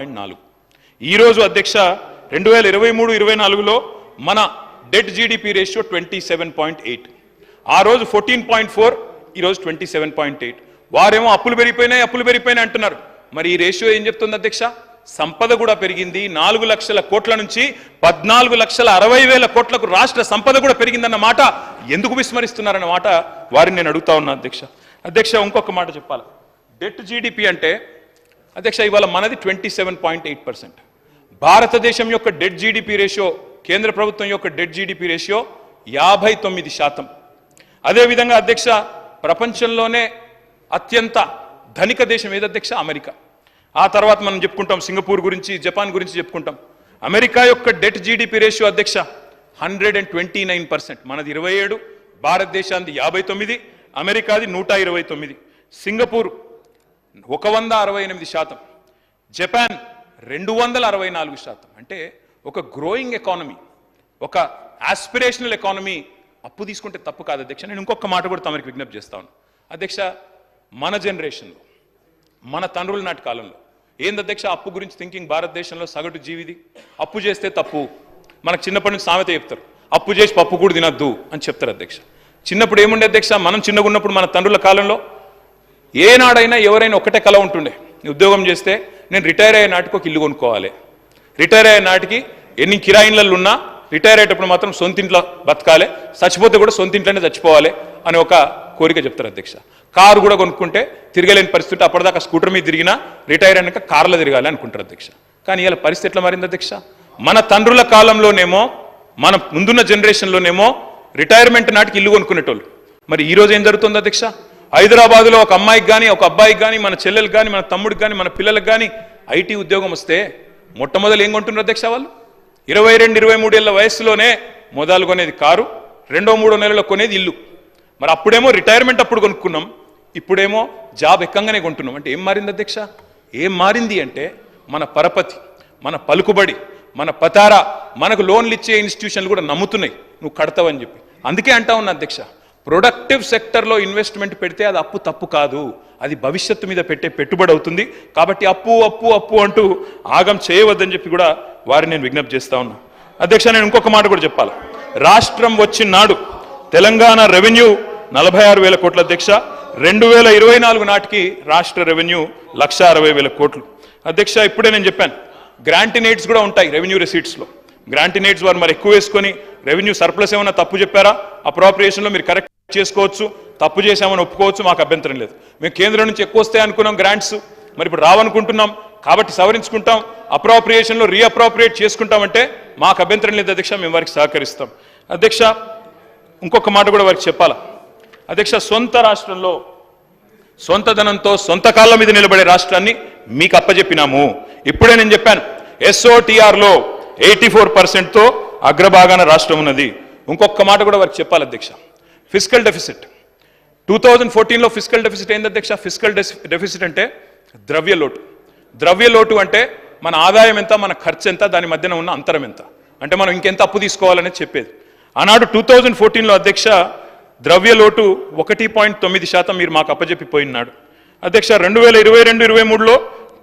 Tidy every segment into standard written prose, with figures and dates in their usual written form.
4 ఈరోజు అధ్యక్ష 2023-24లో మన డెట్ జీడిపి రేషియో 27.8, ఆ రోజు 14.4, ఈరోజు 27.8. వారేమో అప్పులు పెరిగిపోయినాయి అంటున్నారు. మరి ఈ రేషియో ఏం చెప్తుంది అధ్యక్ష? సంపద కూడా పెరిగింది. 4 లక్షల కోట్ల నుంచి 14,60,000 కోట్లకు రాష్ట్ర సంపద కూడా పెరిగిందన్న మాట ఎందుకు విస్మరిస్తున్నారన్న మాట వారిని నేను అడుగుతా ఉన్నా అధ్యక్ష. ఇంకొక మాట చెప్పాలి. డెట్ జీడిపి అంటే అధ్యక్ష ఇవాళ మనది 27.8%. భారతదేశం యొక్క డెట్ జీడిపి రేషియో, కేంద్ర ప్రభుత్వం యొక్క డెట్ జీడిపి రేషియో 59%. అదేవిధంగా అధ్యక్ష ప్రపంచంలోనే అత్యంత ధనిక దేశం ఏది అధ్యక్ష? అమెరికా. ఆ తర్వాత మనం చెప్పుకుంటాం సింగపూర్ గురించి, జపాన్ గురించి చెప్పుకుంటాం. అమెరికా యొక్క డెట్ జీడిపి రేషియో అధ్యక్ష 129%. మనది 27, భారతదేశానికి 59, అమెరికాది 129, సింగపూర్ 168%, జపాన్ 264%. అంటే ఒక గ్రోయింగ్ ఎకానమీ, ఒక ఆస్పిరేషనల్ ఎకానమీ అప్పు తీసుకుంటే తప్పు కాదు అధ్యక్ష. నేను ఇంకొక మాట కూడా తమరికి విజ్ఞప్తి చేస్తాను అధ్యక్ష. మన జనరేషన్లో, మన తండ్రుల నాటి కాలంలో ఏంది అధ్యక్ష అప్పు గురించి థింకింగ్? భారతదేశంలో సగటు జీవిది అప్పు చేస్తే తప్పు. మనకు చిన్నప్పటి నుంచి సామెత చెప్తారు, అప్పు చేసి పప్పు కూడా తినద్దు అని చెప్తారు అధ్యక్ష. చిన్నప్పుడు ఏముండే అధ్యక్ష? మనం చిన్నగా ఉన్నప్పుడు మన తండ్రుల కాలంలో ఏనాడైనా ఎవరైనా ఒకటే కళ ఉంటుండే, ఉద్యోగం చేస్తే నేను రిటైర్ అయ్యే నాటికి ఒక ఇల్లు కొనుక్కోవాలి, రిటైర్ అయ్యే నాటికి ఎన్ని కిరాయిన్లలో ఉన్నా రిటైర్ అయ్యేటప్పుడు మాత్రం సొంత ఇంట్లో బతకాలి, చచ్చిపోతే కూడా సొంత ఇంట్లోనే చచ్చిపోవాలి అనే ఒక కోరిక చెప్తారు అధ్యక్ష. కారు కూడా కొనుక్కుంటే తిరగలేని పరిస్థితి, అప్పటిదాకా స్కూటర్ మీద తిరిగినా రిటైర్ అయినాక కార్లో తిరగాలి అనుకుంటారు అధ్యక్ష. కానీ ఇలా పరిస్థితి ఎట్లా మారింది అధ్యక్ష? మన తండ్రుల కాలంలోనేమో, మన ముందున్న జనరేషన్లోనేమో రిటైర్మెంట్ నాటికి ఇల్లు కొనుక్కునేటోళ్ళు. మరి ఈ రోజు ఏం జరుగుతుంది అధ్యక్ష? హైదరాబాద్లో ఒక అమ్మాయికి కానీ, ఒక అబ్బాయికి కానీ, మన చెల్లెలకు కానీ, మన తమ్ముడికి కానీ, మన పిల్లలకు కానీ ఐటీ ఉద్యోగం వస్తే మొట్టమొదలు ఏం కొంటున్నారు అధ్యక్ష? వాళ్ళు 22-23 ఏళ్ల వయసులోనే మొదలు కొనేది కారు, 2-3 నెలల్లో కొనేది ఇల్లు. మరి అప్పుడేమో రిటైర్మెంట్ అప్పుడు కొనుక్కున్నాం, ఇప్పుడేమో జాబ్ ఎక్కంగానే కొంటున్నాం. అంటే ఏం మారింది అధ్యక్ష? ఏం మారింది అంటే మన పరపతి, మన పలుకుబడి, మన పతారా, మనకు లోన్లు ఇచ్చే ఇన్స్టిట్యూషన్లు కూడా నమ్ముతున్నాయి నువ్వు కడతావని చెప్పి. అందుకే అంటా ఉన్నా అధ్యక్ష, ప్రొడక్టివ్ సెక్టర్లో ఇన్వెస్ట్మెంట్ పెడితే అది అప్పు తప్పు కాదు, అది భవిష్యత్తు మీద పెట్టే పెట్టుబడి అవుతుంది. కాబట్టి అప్పు అప్పు అప్పు అంటూ ఆగం చేయవద్దని చెప్పి కూడా వారిని నేను విజ్ఞప్తి చేస్తా ఉన్నా అధ్యక్ష. నేను ఇంకొక మాట కూడా చెప్పాలి. రాష్ట్రం వచ్చిన నాడు తెలంగాణ రెవెన్యూ 46,000 కోట్ల అధ్యక్ష. 2024 నాటికి రాష్ట్ర రెవెన్యూ 1,60,000 కోట్లు అధ్యక్ష. ఇప్పుడే నేను చెప్పాను, గ్రాంటినేట్స్ కూడా ఉంటాయి రెవెన్యూ రిసీట్స్లో. గ్రాంటినేట్స్ వారు మరి ఎక్కువ వేసుకొని రెవెన్యూ సర్ప్లస్ ఏమైనా తప్పు చెప్పారా, అప్రోప్రియేషన్లో మీరు కరెక్ట్ చేసుకోవచ్చు, తప్పు చేసామని ఒప్పుకోవచ్చు, మాకు అభ్యంతరం లేదు. మేము కేంద్రం నుంచి ఎక్కువ వస్తాయి అనుకున్నాం గ్రాంట్స్, మరి ఇప్పుడు రావనుకుంటున్నాం కాబట్టి సవరించుకుంటాం, అప్రోప్రియేషన్లో రీఅప్రోప్రియేట్ చేసుకుంటామంటే మాకు అభ్యంతరం లేదు అధ్యక్ష, మేము వారికి సహకరిస్తాం అధ్యక్ష. ఇంకొక మాట కూడా వారికి చెప్పాలా అధ్యక్ష, సొంత రాష్ట్రంలో సొంత ధనంతో సొంత కాళ్ళ మీద నిలబడే రాష్ట్రాన్ని మీకు అప్పచెప్పినాము. ఇప్పుడే నేను చెప్పాను, SOTRలో 84%తో అగ్రభాగాన రాష్ట్రం ఉన్నది. ఇంకొక మాట కూడా వారికి చెప్పాలి అధ్యక్ష. ఫిస్కల్ డెఫిసిట్ 2014లో ఫిస్కల్ డెఫిసిట్ ఏంది అధ్యక్ష? ఫిస్కల్ డెఫిసిట్ అంటే ద్రవ్య లోటు. ద్రవ్య లోటు అంటే మన ఆదాయం ఎంత, మన ఖర్చు ఎంత, దాని మధ్యన ఉన్న అంతరం ఎంత, అంటే మనం ఇంకెంత అప్పు తీసుకోవాలనేది చెప్పేది. ఆనాడు 2014లో అధ్యక్ష ద్రవ్య లోటు 1.9% మీరు మాకు అప్పచెప్పిపోయినాడు అధ్యక్ష. 2022-23లో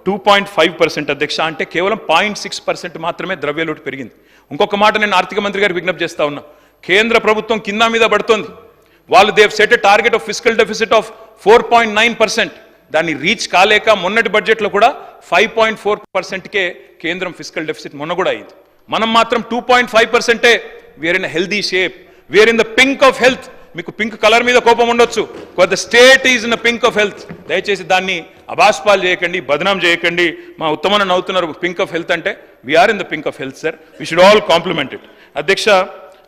2.5% అధ్యక్ష. అంటే కేవలం 0.6% మాత్రమే ద్రవ్య లోటు పెరిగింది. ఇంకొక మాట నేను ఆర్థిక మంత్రి గారికి విజ్ఞప్తి చేస్తా ఉన్నా, కేంద్ర ప్రభుత్వం కింద మీద పడుతోంది. వాళ్ళు they've set a target of fiscal deficit of 4.9%. దాన్ని రీచ్ కాలేక మొన్నటి బడ్జెట్లో కూడా 5.4%కే కేంద్రం ఫిస్కల్ డెఫిసిట్ మొన్న కూడా అయింది. మనం మాత్రం 2.5%. We're in healthy shape, we're in the pink of health. మీకు పింక్ కలర్ మీద కోపం ఉండొచ్చు, the state is in the pink of health. దయచేసి దాన్ని అబాస్పాలు చేయకండి, బదనాం చేయకండి. మా ఉత్తమన నవ్వుతున్నారు పింక్ ఆఫ్ హెల్త్ అంటే. We're in the pink of health sir, we should all compliment it అధ్యక్ష.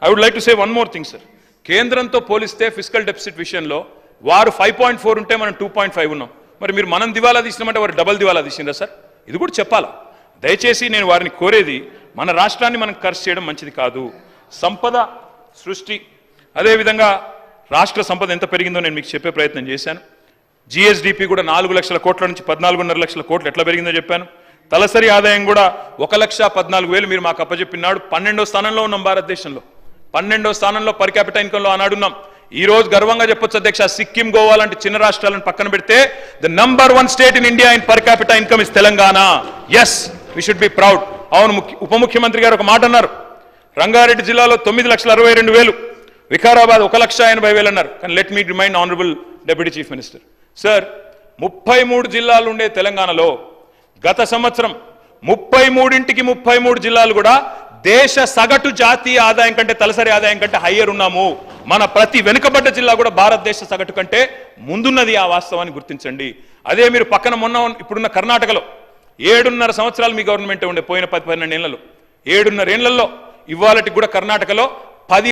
I would like to say one more thing sir. కేంద్రంతో పోలిస్తే ఫిస్కల్ డెఫిసిట్ విషయంలో వారు 5.4 ఉంటే మనం 2.5 ఉన్నాం. మరి మీరు మనం దివాలా తీసినామంటే వారు డబల్ దివాలా తీసిందా సార్? ఇది కూడా చెప్పాలా దయచేసి. నేను వారిని కోరేది, మన రాష్ట్రాన్ని మనం ఖర్చు చేయడం మంచిది కాదు. సంపద సృష్టి, అదేవిధంగా రాష్ట్ర సంపద ఎంత పెరిగిందో నేను మీకు చెప్పే ప్రయత్నం చేశాను. GSDP కూడా 4 లక్షల కోట్ల నుంచి 14.5 లక్షల కోట్లు ఎట్లా పెరిగిందో చెప్పాను. తలసరి ఆదాయం కూడా 1,14,000 మీరు మాకు అప్పచెప్పినాడు. 12వ స్థానంలో ఉన్నాం భారతదేశంలో, 12వ స్థానంలో పర్ క్యాపిటల్ ఇన్కంలో ఆనాడు ఉన్నాం. ఈ రోజు గర్వంగా చెప్పొచ్చు అధ్యక్ష, సిక్కిం, గోవా లాంటి చిన్న రాష్ట్రాలను పక్కన పెడితే the number 1 state in India in per capital income is Telangana. Yes, we should be proud. అవును, ఉప ముఖ్యమంత్రి గారు ఒక మాట అన్నారు, రంగారెడ్డి జిల్లాలో 9,62,000, వికారాబాద్ 1,80,000 అన్నారు. కానీ let me remind honourable deputy chief minister sir, 33 జిల్లాలు ఉండే తెలంగాణలో గత సంవత్సరం 33 జిల్లాలు కూడా దేశ సగటు జాతీయ ఆదాయం కంటే, తలసరి ఆదాయం కంటే హయ్యర్ ఉన్నాము. మన ప్రతి వెనుకబడ్డ జిల్లా కూడా భారతదేశ సగటు కంటే ముందున్నది. ఆ వాస్తవాన్ని గుర్తించండి. అదే మీరు పక్కన ఇప్పుడున్న కర్ణాటకలో 7.5 సంవత్సరాలు మీ గవర్నమెంట్ ఉండే, పోయిన 10-12 ఏళ్లలో 7.5 ఏళ్లలో ఇవాళకి కూడా కర్ణాటకలో